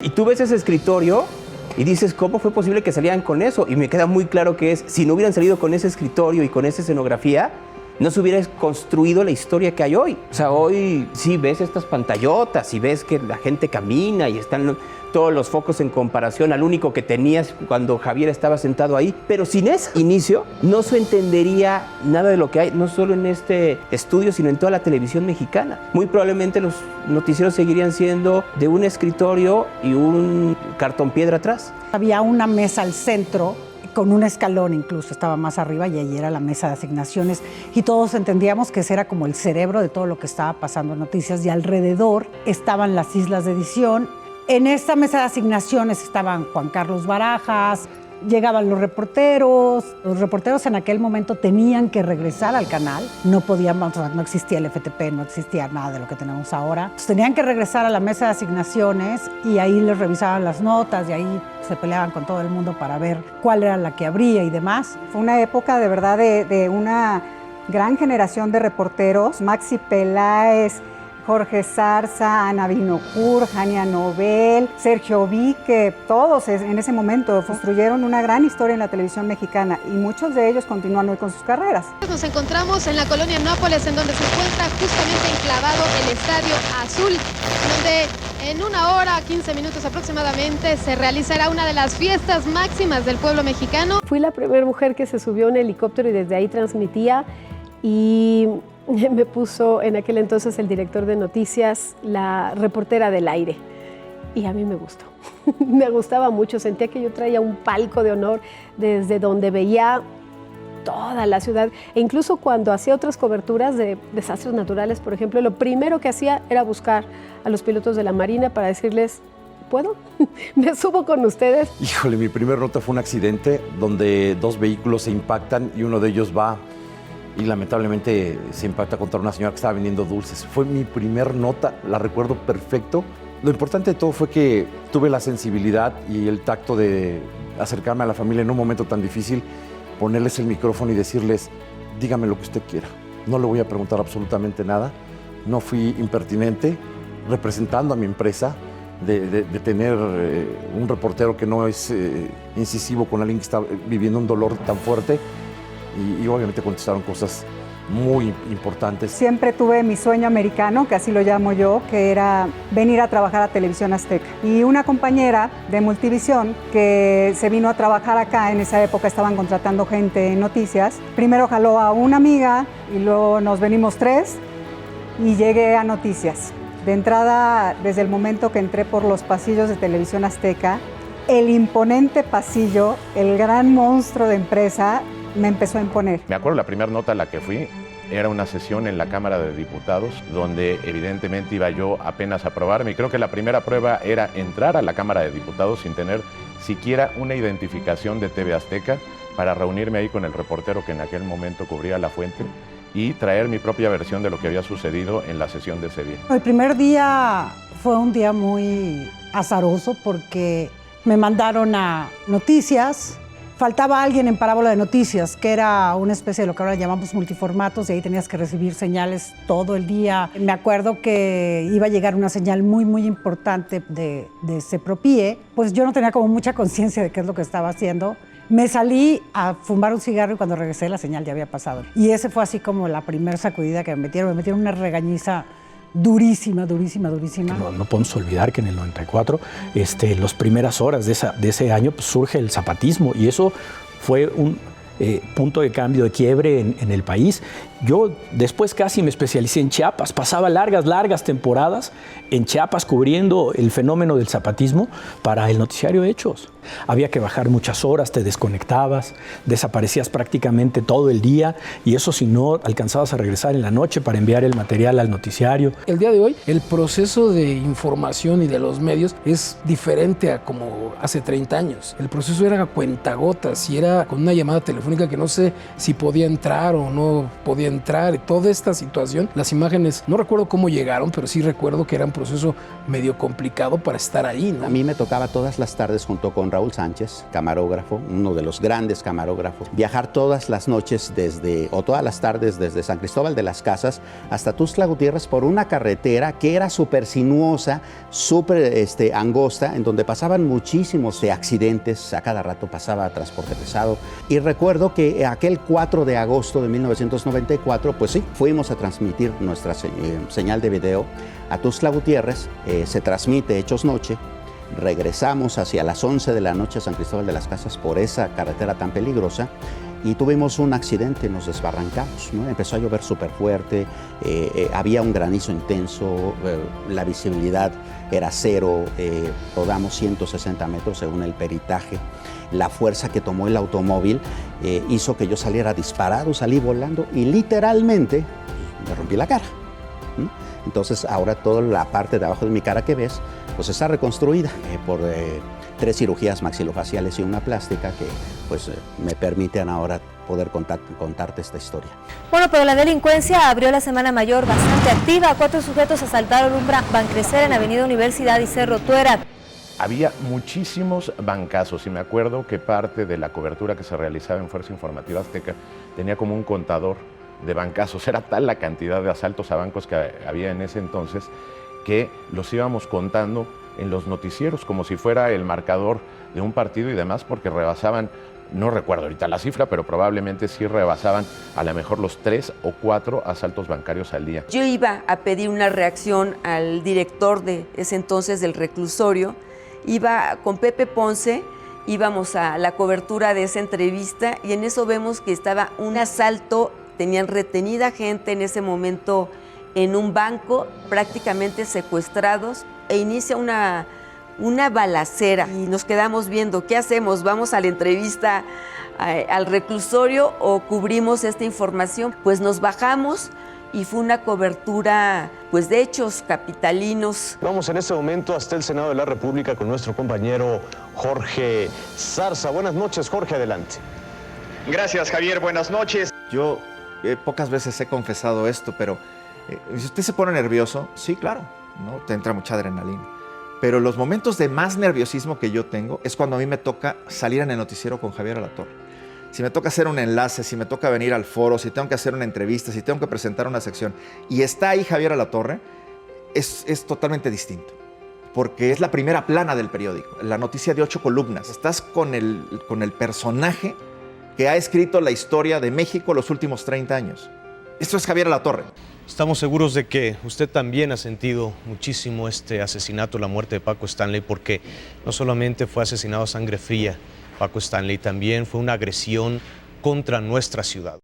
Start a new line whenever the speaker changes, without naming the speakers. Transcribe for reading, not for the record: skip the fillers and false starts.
Y tú ves ese escritorio y dices, ¿cómo fue posible que salieran con eso? Y me queda muy claro que si no hubieran salido con ese escritorio y con esa escenografía, no se hubiera construido la historia que hay hoy. O sea, hoy sí ves estas pantallotas y ves que la gente camina y están todos los focos en comparación al único que tenías cuando Javier estaba sentado ahí. Pero sin ese inicio no se entendería nada de lo que hay, no solo en este estudio, sino en toda la televisión mexicana. Muy probablemente los noticieros seguirían siendo de un escritorio y un cartón piedra atrás.
Había una mesa al centro, con un escalón incluso, estaba más arriba y allí era la mesa de asignaciones y todos entendíamos que ese era como el cerebro de todo lo que estaba pasando en noticias y alrededor estaban las islas de edición. En esta mesa de asignaciones estaban Juan Carlos Barajas, llegaban los reporteros en aquel momento tenían que regresar al canal, no podíamos, no existía el FTP, no existía nada de lo que tenemos ahora. Entonces, tenían que regresar a la mesa de asignaciones y ahí les revisaban las notas y ahí se peleaban con todo el mundo para ver cuál era la que abría y demás.
Fue una época de verdad de una gran generación de reporteros, Maxi Peláez, Jorge Zarza, Ana Vinocur, Jania Nobel, Sergio Vique, todos en ese momento construyeron una gran historia en la televisión mexicana y muchos de ellos continúan hoy con sus carreras.
Nos encontramos en la colonia Nápoles, en donde se encuentra justamente enclavado el Estadio Azul, donde en 1 hora, 15 minutos aproximadamente, se realizará una de las fiestas máximas del pueblo mexicano.
Fui la primera mujer que se subió a un helicóptero y desde ahí transmitía y me puso en aquel entonces el director de noticias, la reportera del aire. Y a mí me gustó. Me gustaba mucho. Sentía que yo traía un palco de honor desde donde veía toda la ciudad. E incluso cuando hacía otras coberturas de desastres naturales, por ejemplo, lo primero que hacía era buscar a los pilotos de la Marina para decirles, ¿puedo? ¿Me subo con ustedes?
Híjole, mi primer nota fue un accidente donde 2 vehículos se impactan y uno de ellos va y lamentablemente se impacta contra una señora que estaba vendiendo dulces. Fue mi primer nota, la recuerdo perfecto. Lo importante de todo fue que tuve la sensibilidad y el tacto de acercarme a la familia en un momento tan difícil, ponerles el micrófono y decirles, dígame lo que usted quiera. No le voy a preguntar absolutamente nada. No fui impertinente, representando a mi empresa, de tener un reportero que no es incisivo con alguien que está viviendo un dolor tan fuerte. Y obviamente contestaron cosas muy importantes.
Siempre tuve mi sueño americano, que así lo llamo yo, que era venir a trabajar a Televisión Azteca. Y una compañera de Multivisión que se vino a trabajar acá, en esa época estaban contratando gente en noticias. Primero jaló a una amiga y luego nos venimos 3 y llegué a Noticias. De entrada, desde el momento que entré por los pasillos de Televisión Azteca, el imponente pasillo, el gran monstruo de empresa, me empezó a imponer.
Me acuerdo la primera nota a la que fui, era una sesión en la Cámara de Diputados, donde evidentemente iba yo apenas a probarme. Y creo que la primera prueba era entrar a la Cámara de Diputados sin tener siquiera una identificación de TV Azteca para reunirme ahí con el reportero que en aquel momento cubría La Fuente y traer mi propia versión de lo que había sucedido en la sesión de ese día.
El primer día fue un día muy azaroso porque me mandaron a Noticias. Faltaba alguien en Parábola de Noticias, que era una especie de lo que ahora llamamos multiformatos, y ahí tenías que recibir señales todo el día. Me acuerdo que iba a llegar una señal muy, muy importante de Sepropie, pues yo no tenía como mucha conciencia de qué es lo que estaba haciendo. Me salí a fumar un cigarro y cuando regresé la señal ya había pasado. Y ese fue así como la primera sacudida que me metieron una regañiza durísima, durísima, durísima.
No podemos olvidar que en el 94, las primeras horas de ese año, pues, surge el zapatismo y eso fue un punto de cambio, de quiebre en el país. Yo después casi me especialicé en Chiapas, pasaba largas temporadas en Chiapas cubriendo el fenómeno del zapatismo para el noticiario Hechos. Había que bajar muchas horas, te desconectabas, desaparecías prácticamente todo el día y eso si no alcanzabas a regresar en la noche para enviar el material al noticiario.
El día de hoy el proceso de información y de los medios es diferente a como hace 30 años. El proceso era a cuentagotas y era con una llamada telefónica telefónica que no sé si podía entrar o no podía entrar. Y toda esta situación, las imágenes, no recuerdo cómo llegaron, pero sí recuerdo que era un proceso medio complicado para estar ahí, ¿no?
A mí me tocaba todas las tardes junto con Raúl Sánchez, camarógrafo, uno de los grandes camarógrafos, viajar todas las noches todas las tardes desde San Cristóbal de las Casas hasta Tuxtla Gutiérrez por una carretera que era súper sinuosa, súper angosta, en donde pasaban muchísimos accidentes, a cada rato pasaba transporte pesado. Y recuerdo que aquel 4 de agosto de 1994, pues sí, fuimos a transmitir nuestra señal de video a Tuxtla Gutiérrez, se transmite Hechos Noche. Regresamos hacia las 11 de la noche a San Cristóbal de las Casas por esa carretera tan peligrosa y tuvimos un accidente, nos desbarrancamos, ¿no? Empezó a llover súper fuerte, había un granizo intenso, la visibilidad era cero, rodamos 160 metros según el peritaje. La fuerza que tomó el automóvil hizo que yo saliera disparado, salí volando y literalmente me rompí la cara. Entonces ahora toda la parte de abajo de mi cara que ves, pues está reconstruida por 3 cirugías maxilofaciales y una plástica que pues me permiten ahora poder contarte esta historia.
Bueno, pero la delincuencia abrió la Semana Mayor bastante activa. 4 sujetos asaltaron un Bancrecer en Avenida Universidad y Cerro Tuera.
Había muchísimos bancazos y me acuerdo que parte de la cobertura que se realizaba en Fuerza Informativa Azteca tenía como un contador de bancazos. Era tal la cantidad de asaltos a bancos que había en ese entonces que los íbamos contando en los noticieros como si fuera el marcador de un partido y demás, porque rebasaban, no recuerdo ahorita la cifra, pero probablemente sí rebasaban a lo mejor los 3 o 4 asaltos bancarios al día.
Yo iba a pedir una reacción al director de ese entonces del reclusorio, iba con Pepe Ponce, íbamos a la cobertura de esa entrevista y en eso vemos que estaba un asalto, tenían retenida gente en ese momento en un banco, prácticamente secuestrados, e inicia una balacera y nos quedamos viendo, ¿qué hacemos? ¿Vamos a la entrevista al reclusorio o cubrimos esta información? Pues nos bajamos y fue una cobertura pues de hechos capitalinos.
Vamos en este momento hasta el Senado de la República con nuestro compañero Jorge Zarza. Buenas noches, Jorge, adelante.
Gracias, Javier, buenas noches.
Yo pocas veces he confesado esto, pero si usted se pone nervioso, sí, claro, ¿no? Te entra mucha adrenalina. Pero los momentos de más nerviosismo que yo tengo es cuando a mí me toca salir en el noticiero con Javier Alatorre. Si me toca hacer un enlace, si me toca venir al foro, si tengo que hacer una entrevista, si tengo que presentar una sección y está ahí Javier Alatorre, es totalmente distinto. Porque es la primera plana del periódico, la noticia de 8 columnas. Estás con el personaje que ha escrito la historia de México los últimos 30 años. Esto es Javier Alatorre.
Estamos seguros de que usted también ha sentido muchísimo este asesinato, la muerte de Paco Stanley, porque no solamente fue asesinado a sangre fría, Paco Stanley también fue una agresión contra nuestra ciudad.